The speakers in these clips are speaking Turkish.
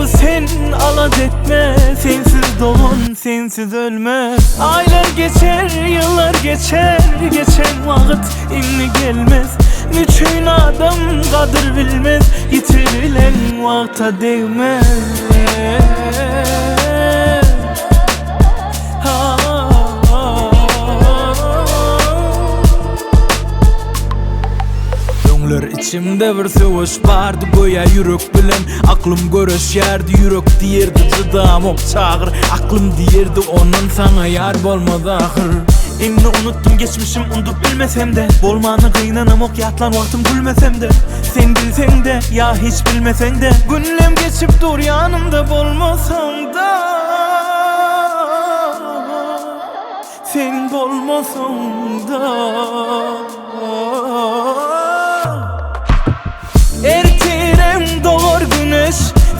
kovu sen alat etme, sensiz doğun sensiz ölmez. Aylar geçer yıllar geçer, geçen vakit inni gelmez. Müçün adam kadir bilmez, yitirilen vakta değmez. İçimde bir söğüş bardı goya yürek bilen. Aklım görüşerdi, yürek diyerdi cıdam ok çağır. Aklım diyerdi onun sana yar bolmadı ahır. Inni unuttum geçmişim unutup bilmesem de, bolmanı kıynanam ok yatlan vaktim gülmesem de. Sen bilsen de ya hiç bilmesen de, günlem geçip dur yanımda bolmasan da. Sen bolmasan da. Ertirem doğar güneş,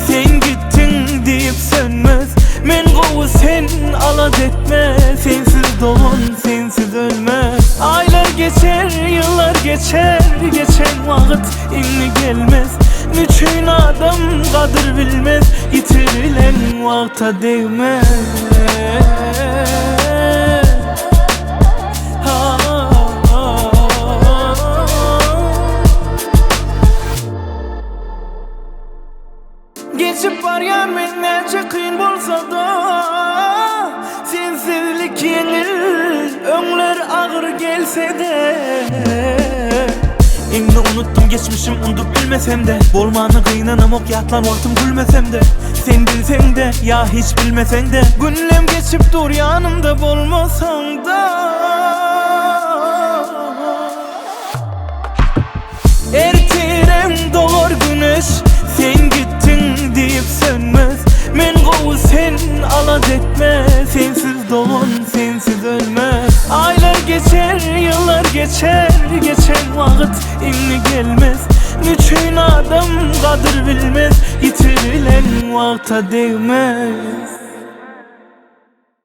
sen gittin deyip sönmez. Men kovu sen alat etme, sensiz doğun sensiz ölmez. Aylar geçer yıllar geçer, geçen vakit inni gelmez. Müçün adam kadir bilmez, yitirilen vakta değmez. Geçip var ya men nece kıyın bolsa da, sensizlik yenil, öňler ağır gelse de. Inni unuttum geçmişim unutup bilmesem de, bolmanı kıynanam ok yatlan vaktim gülmesem de. Sen bilsen de ya hiç bilmesen de, günlem geçip dur yanımda bolmasan da. Ertirem doğar güneş, sen gittin deyip sönmez. Men kovu sen alat etme, sensiz doğun sensiz ölmez. Aylar geçer yıllar geçer, geçen vakit inni gelmez. Müçün adam kadir bilmez, yitirilen vakta değmez.